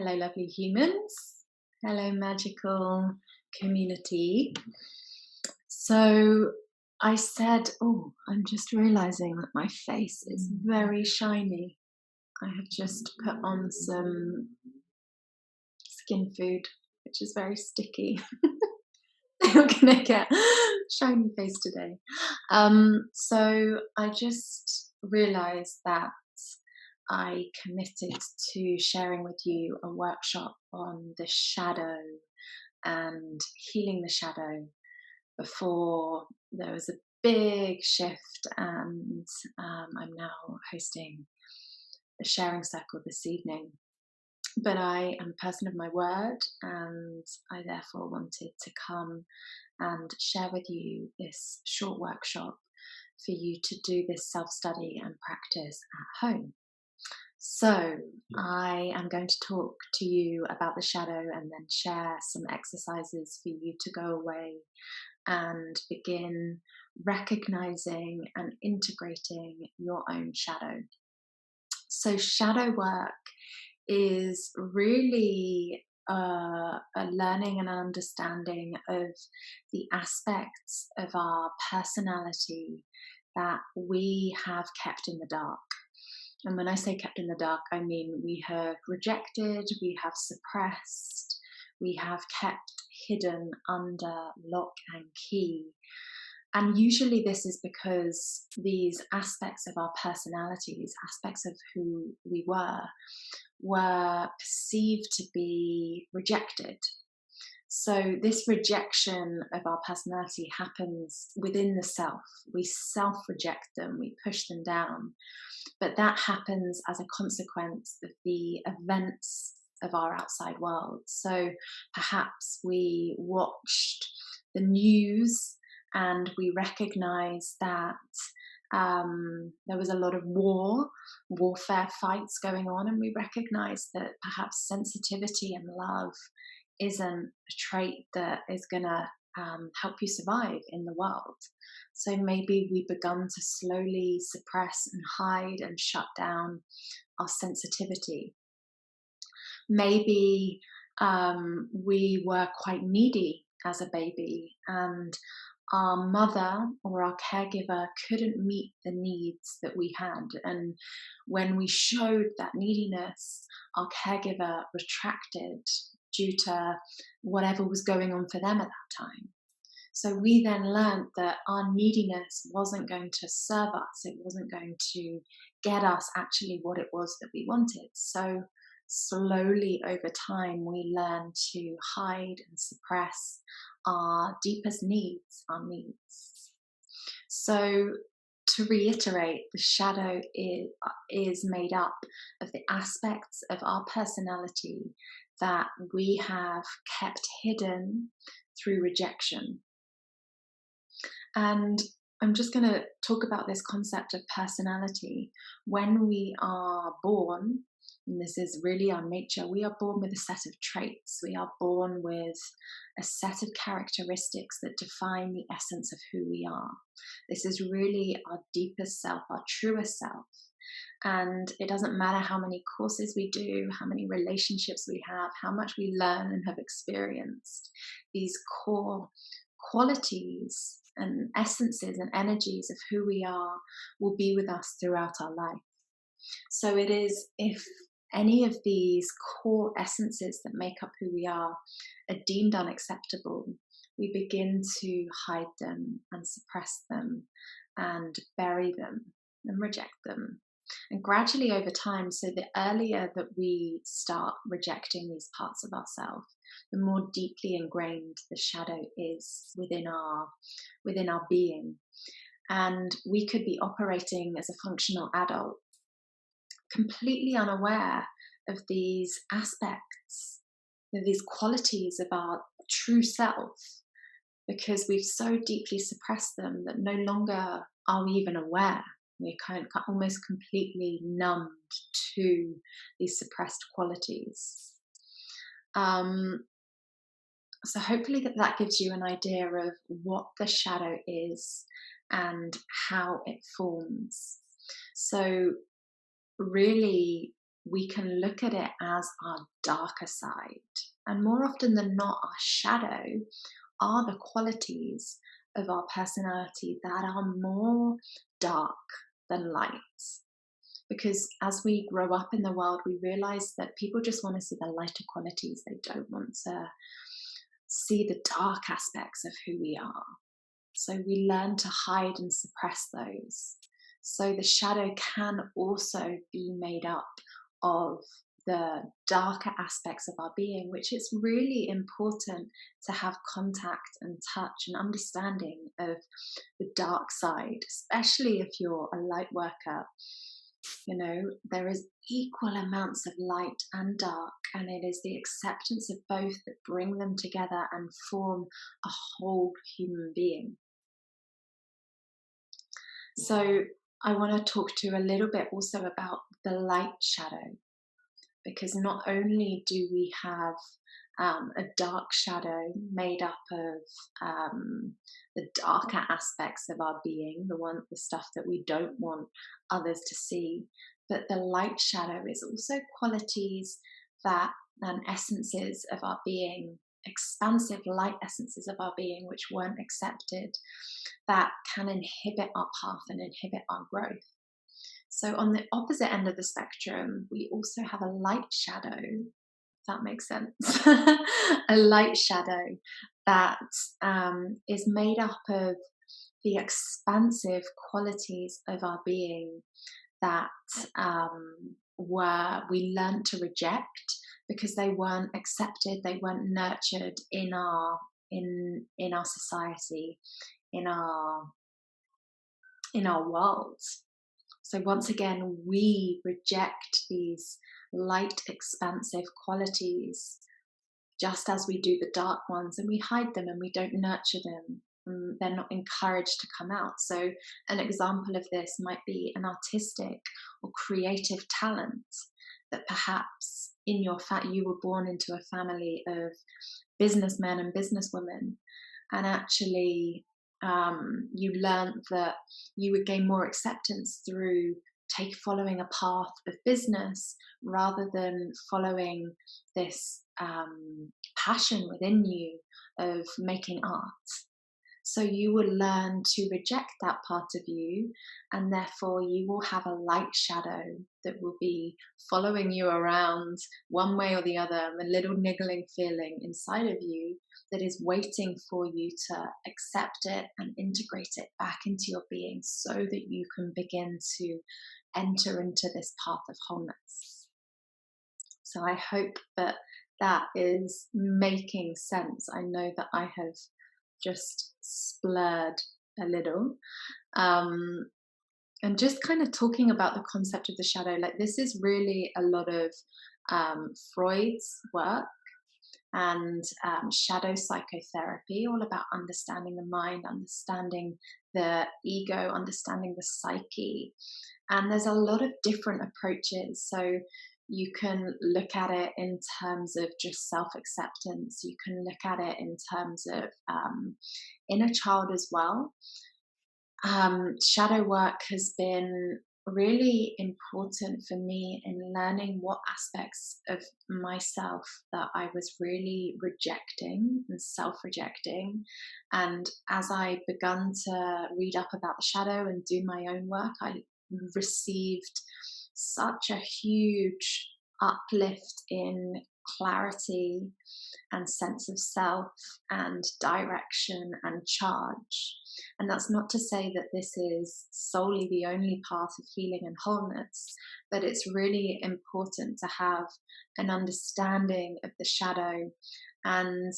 Hello, lovely humans. Hello, magical community. So I said, oh, I'm just realizing that my face is very shiny. I have just put on some skin food, which is very sticky. I'm gonna get shiny face today. So I just realized that I committed to sharing with you a workshop on the shadow and healing the shadow before there was a big shift, and I'm now hosting a sharing circle this evening. But I am a person of my word, and I therefore wanted to come and share with you this short workshop for you to do this self study and practice at home. So, I am going to talk to you about the shadow and then share some exercises for you to go away and begin recognizing and integrating your own shadow. So, shadow work is really a learning and understanding of the aspects of our personality that we have kept in the dark. And when I say kept in the dark, I mean we have rejected, we have suppressed, we have kept hidden under lock and key. And usually, this is because these aspects of our personalities, aspects of who we were perceived to be rejected. So, this rejection of our personality happens within the self. We self reject them, we push them down. But that happens as a consequence of the events of our outside world. So, perhaps we watched the news and we recognized that there was a lot of warfare fights going on, and we recognized that perhaps sensitivity and love isn't a trait that is going to help you survive in the world. So maybe we begun to slowly suppress and hide and shut down our sensitivity. Maybe we were quite needy as a baby, and our mother or our caregiver couldn't meet the needs that we had. And when we showed that neediness, our caregiver retracted due to whatever was going on for them at that time. So we then learned that our neediness wasn't going to serve us, it wasn't going to get us actually what it was that we wanted. So slowly over time, we learn to hide and suppress our deepest needs, our needs. So to reiterate, the shadow is made up of the aspects of our personality that we have kept hidden through rejection. And I'm just going to talk about this concept of personality. When we are born, and this is really our nature, we are born with a set of traits. We are born with a set of characteristics that define the essence of who we are. This is really our deepest self, our truest self. And it doesn't matter how many courses we do, how many relationships we have, how much we learn and have experienced, these core qualities and essences and energies of who we are will be with us throughout our life. So it is if any of these core essences that make up who we are deemed unacceptable, we begin to hide them and suppress them and bury them and reject them. And gradually over time, so the earlier that we start rejecting these parts of ourselves, the more deeply ingrained the shadow is within our being. And we could be operating as a functional adult, completely unaware of these aspects, of these qualities of our true self, because we've so deeply suppressed them that no longer are we even aware. We're kind of almost completely numbed to these suppressed qualities. So hopefully that gives you an idea of what the shadow is and how it forms. So really, we can look at it as our darker side. And more often than not, our shadow are the qualities of our personality that are more dark than light. Because as we grow up in the world, we realize that people just want to see the lighter qualities. They don't want to see the dark aspects of who we are. So we learn to hide and suppress those. So the shadow can also be made up of the darker aspects of our being, which is really important to have contact and touch and understanding of the dark side, especially if you're a light worker. You know, there is equal amounts of light and dark, and it is the acceptance of both that bring them together and form a whole human being. So I want to talk to you a little bit also about the light shadow, because not only do we have a dark shadow made up of the darker aspects of our being, the stuff that we don't want others to see, but the light shadow is also qualities that and essences of our being, expansive light essences of our being, which weren't accepted, that can inhibit our path and inhibit our growth. So on the opposite end of the spectrum, we also have a light shadow, if that makes sense. A light shadow that is made up of the expansive qualities of our being that we learned to reject because they weren't accepted, they weren't nurtured in our society, in our world. So once again, we reject these light, expansive qualities, just as we do the dark ones, and we hide them and we don't nurture them. They're not encouraged to come out. So an example of this might be an artistic or creative talent that perhaps in your you were born into a family of businessmen and businesswomen, and actually you learned that you would gain more acceptance through following a path of business rather than following this passion within you of making art. So you will learn to reject that part of you, and therefore you will have a light shadow that will be following you around one way or the other, a little niggling feeling inside of you that is waiting for you to accept it and integrate it back into your being so that you can begin to enter into this path of wholeness. So I hope that that is making sense. I know that I have just splurred a little. And just kind of talking about the concept of the shadow, like this is really a lot of Freud's work and shadow psychotherapy, all about understanding the mind, understanding the ego, understanding the psyche. And there's a lot of different approaches. So you can look at it in terms of just self-acceptance. You can look at it in terms of inner child as well. Shadow work has been really important for me in learning what aspects of myself that I was really rejecting and self-rejecting. And as I begun to read up about the shadow and do my own work, I received such a huge uplift in clarity and sense of self and direction and charge. And that's not to say that this is solely the only path of healing and wholeness, but it's really important to have an understanding of the shadow and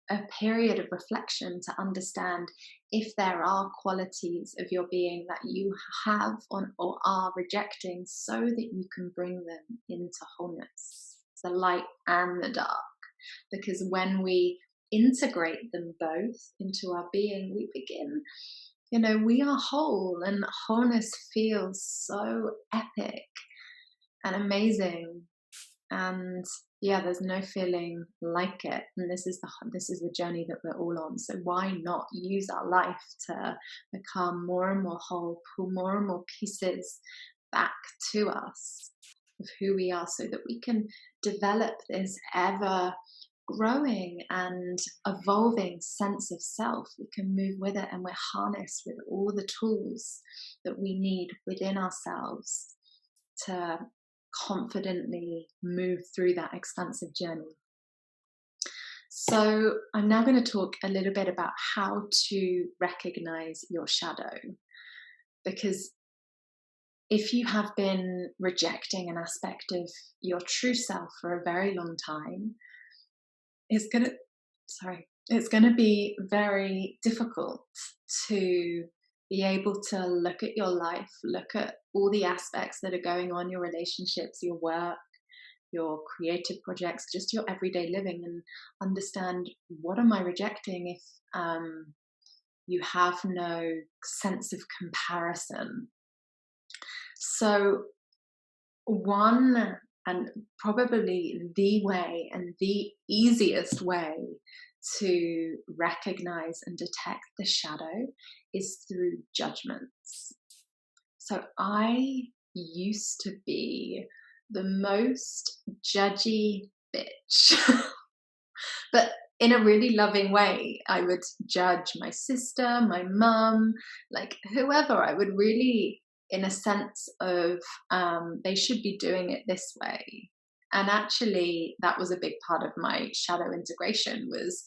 a period of reflection to understand if there are qualities of your being that you have or are rejecting so that you can bring them into wholeness, the light and the dark. Because when we integrate them both into our being, we begin, we are whole, and wholeness feels so epic and amazing. And yeah, there's no feeling like it. And this is the journey that we're all on. So why not use our life to become more and more whole, pull more and more pieces back to us of who we are, so that we can develop this ever growing and evolving sense of self. We can move with it, and we're harnessed with all the tools that we need within ourselves to confidently move through that expansive journey. So I'm now going to talk a little bit about how to recognize your shadow, because if you have been rejecting an aspect of your true self for a very long time, it's going to be very difficult to be able to look at your life, look at all the aspects that are going on, your relationships, your work, your creative projects, just your everyday living, and understand, what am I rejecting if you have no sense of comparison. So one, and probably the way and the easiest way to recognize and detect the shadow is through judgments. So I used to be the most judgy bitch, but in a really loving way. I would judge my sister, my mum, like whoever. I would really, in a sense of they should be doing it this way. And actually, that was a big part of my shadow integration, was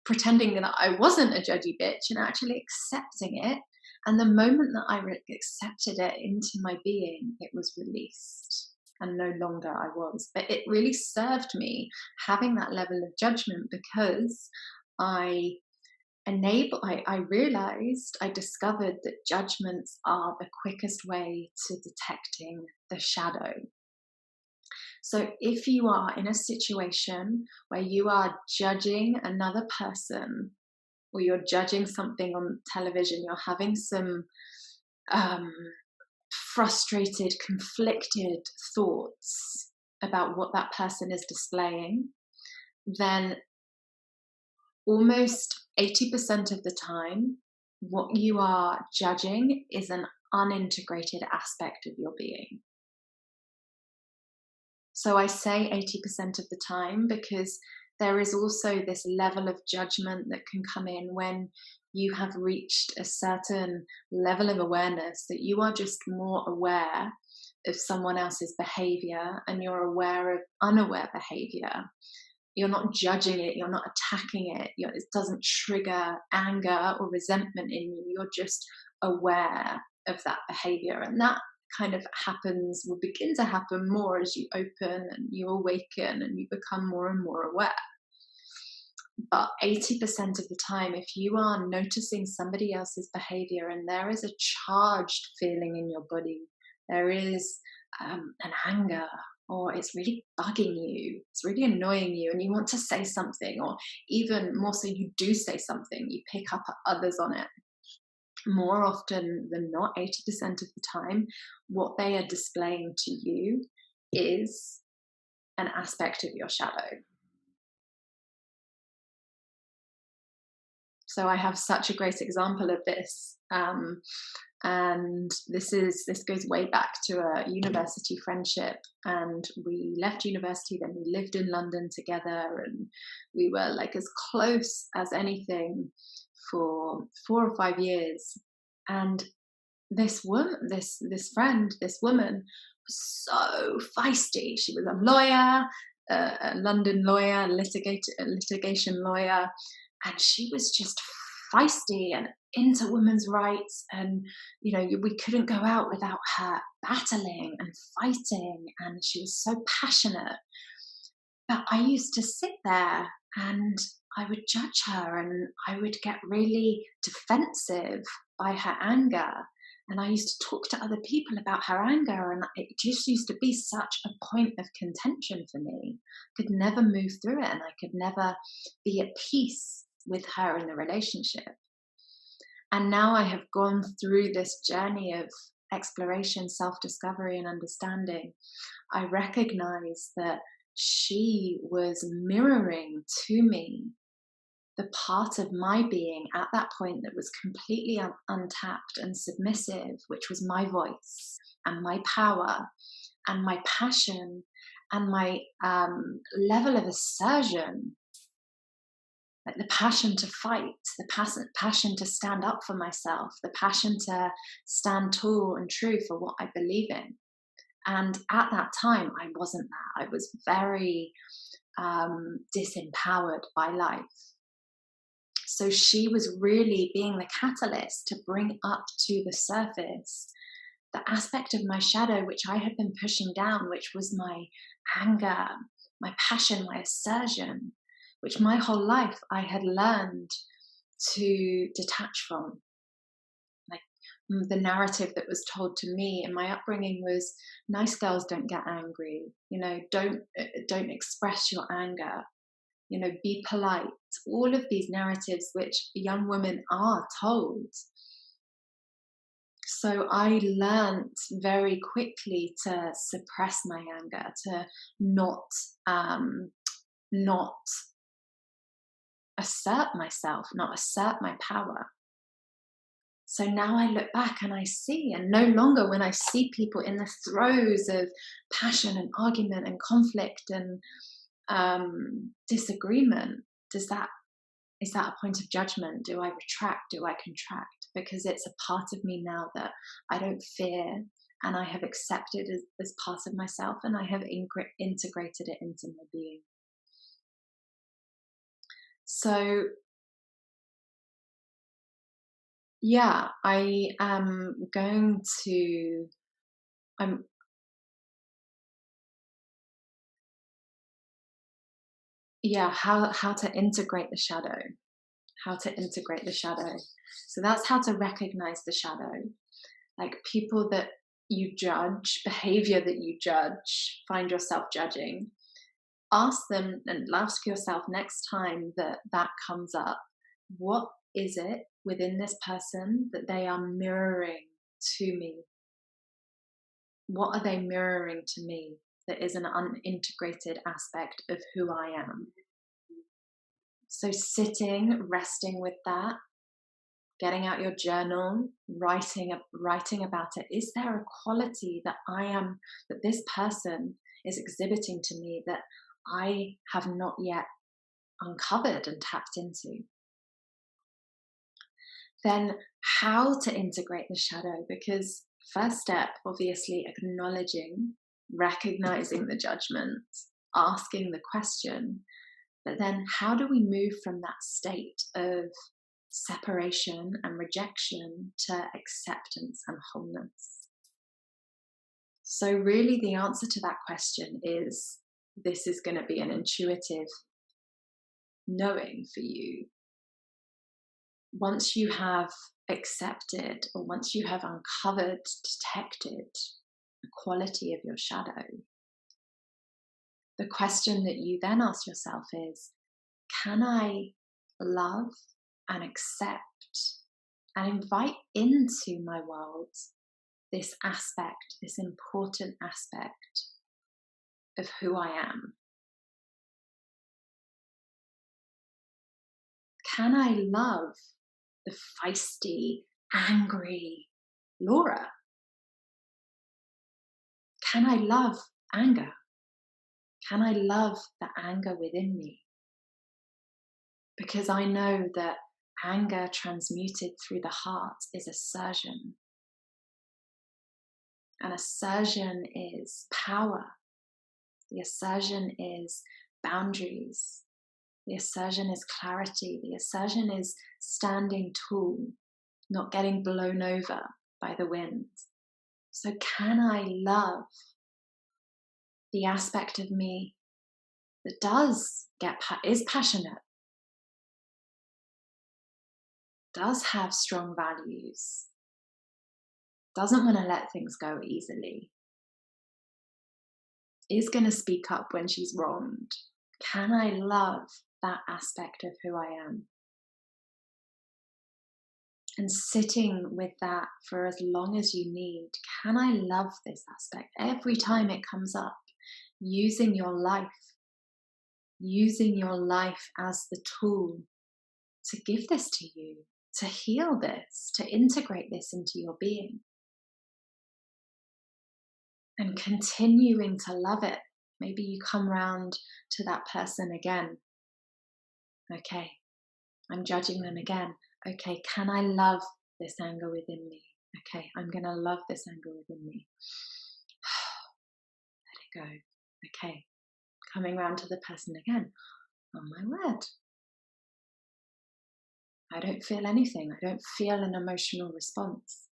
pretending that I wasn't a judgy bitch and actually accepting it. And the moment that I accepted it into my being, it was released, and no longer I was. But it really served me having that level of judgment, because I realized, I discovered that judgments are the quickest way to detecting the shadow. So if you are in a situation where you are judging another person, or you're judging something on television, you're having some frustrated, conflicted thoughts about what that person is displaying, then almost 80% of the time, what you are judging is an unintegrated aspect of your being. So I say 80% of the time because there is also this level of judgment that can come in when you have reached a certain level of awareness, that you are just more aware of someone else's behavior and you're aware of unaware behavior. You're not judging it, you're not attacking it, it doesn't trigger anger or resentment in you, you're just aware of that behavior. And that kind of will begin to happen more as you open and you awaken and you become more and more aware. But 80% of the time, if you are noticing somebody else's behavior and there is a charged feeling in your body, there is an anger, or it's really bugging you, it's really annoying you, and you want to say something, or even more so, you do say something, you pick up others on it. More often than not, 80% of the time, what they are displaying to you is an aspect of your shadow. So I have such a great example of this. And this goes way back to a university friendship, and we left university, then we lived in London together, and we were like as close as anything for 4 or 5 years. And this woman was so feisty. She was a lawyer, a London lawyer, litigation lawyer, and she was just feisty and into women's rights. And we couldn't go out without her battling and fighting, and she was so passionate. But I used to sit there and I would judge her, and I would get really defensive by her anger. And I used to talk to other people about her anger, and it just used to be such a point of contention for me. I could never move through it, and I could never be at peace with her in the relationship. And now I have gone through this journey of exploration, self-discovery, and understanding. I recognize that she was mirroring to me the part of my being at that point that was completely untapped and submissive, which was my voice. and my power and my passion and my level of assertion, like the passion to fight, the passion to stand up for myself, the passion to stand tall and true for what I believe in. And at that time, I wasn't that. I was very disempowered by life. So she was really being the catalyst to bring up to the surface the aspect of my shadow which I had been pushing down, which was my anger, my passion, my assertion, which my whole life I had learned to detach from. Like the narrative that was told to me in my upbringing was, nice girls don't get angry, don't express your anger, be polite. All of these narratives which young women are told. So I learned very quickly to suppress my anger, to not assert myself, not assert my power. So now I look back and I see, and no longer when I see people in the throes of passion and argument and conflict and disagreement, is that a point of judgment? Do I retract? Do I contract? Because it's a part of me now that I don't fear, and I have accepted as part of myself, and I have integrated it into my being. So yeah, I am going to, how to integrate the shadow. How to integrate the shadow. So that's how to recognize the shadow. Like people that you judge, behavior that you judge, find yourself judging, ask them and ask yourself next time that comes up, what is it within this person that they are mirroring to me? What are they mirroring to me that is an unintegrated aspect of who I am? So sitting, resting with that, getting out your journal, writing about it. Is there a quality that that this person is exhibiting to me that I have not yet uncovered and tapped into? Then how to integrate the shadow? Because first step, obviously, acknowledging, recognizing the judgment, asking the question. But then how do we move from that state of separation and rejection to acceptance and wholeness? So really the answer to that question is, this is going to be an intuitive knowing for you. Once you have accepted, or once you have uncovered, detected the quality of your shadow, the question that you then ask yourself is, can I love and accept and invite into my world this aspect, this important aspect of who I am? Can I love the feisty, angry Laura? Can I love anger? Can I love the anger within me? Because I know that anger transmuted through the heart is assertion. And assertion is power. The assertion is boundaries. The assertion is clarity. The assertion is standing tall, not getting blown over by the wind. So can I love the aspect of me that is passionate, does have strong values, doesn't want to let things go easily, is going to speak up when she's wronged? Can I love that aspect of who I am? And sitting with that for as long as you need. Can I love this aspect? Every time it comes up, using your life as the tool to give this to you, to heal this, to integrate this into your being. and continuing to love it. Maybe you come round to that person again. Okay, I'm judging them again. Okay, can I love this anger within me? Okay, I'm going to love this anger within me. Let it go. Okay, coming round to the person again. Oh my word. I don't feel anything. I don't feel an emotional response.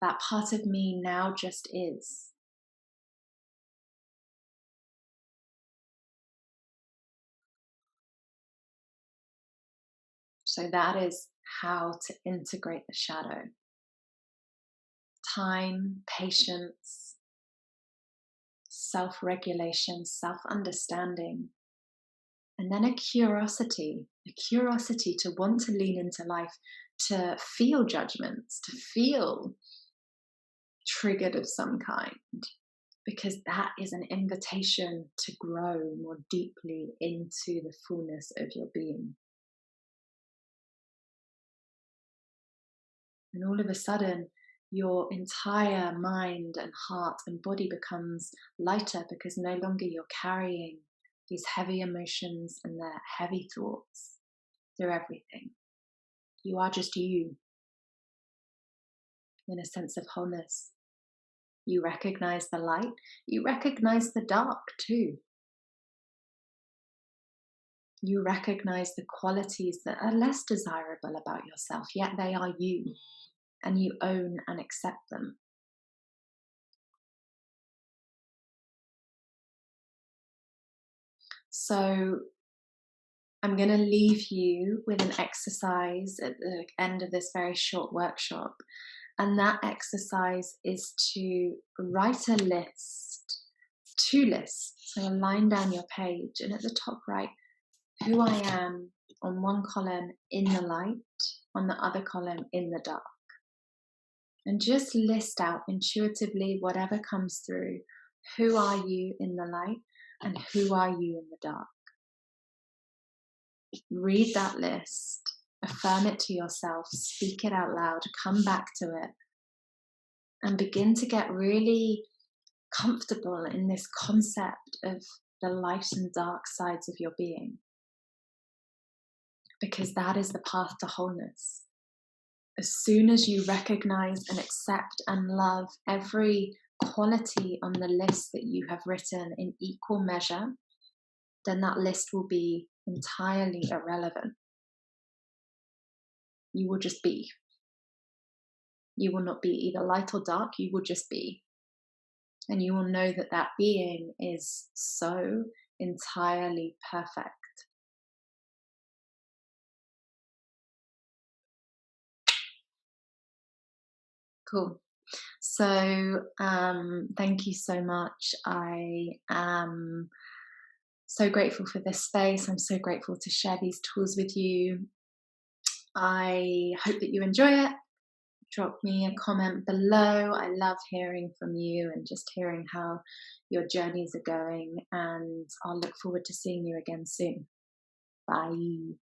That part of me now just is. So that is how to integrate the shadow. Time, patience, self-regulation, self-understanding, and then a curiosity to want to lean into life, to feel judgments, to feel triggered of some kind, because that is an invitation to grow more deeply into the fullness of your being. And all of a sudden, your entire mind and heart and body becomes lighter, because no longer you're carrying these heavy emotions and their heavy thoughts through everything. You are just you in a sense of wholeness. You recognize the light, you recognize the dark too. You recognize the qualities that are less desirable about yourself, yet they are you, and you own and accept them. So I'm going to leave you with an exercise at the end of this very short workshop. And that exercise is to write a list, 2 lists. So line down your page, and at the top write who I am on one column in the light, on the other column in the dark. And just list out intuitively whatever comes through. Who are you in the light and who are you in the dark? Read that list, affirm it to yourself, speak it out loud, come back to it, and begin to get really comfortable in this concept of the light and dark sides of your being. Because that is the path to wholeness. As soon as you recognize and accept and love every quality on the list that you have written in equal measure, then that list will be entirely irrelevant. You will just be. You will not be either light or dark, you will just be. And you will know that that being is so entirely perfect. Cool. So thank you so much. I am so grateful for this space. I'm so grateful to share these tools with you. I hope that you enjoy it. Drop me a comment below. I love hearing from you and just hearing how your journeys are going. And I'll look forward to seeing you again soon. Bye.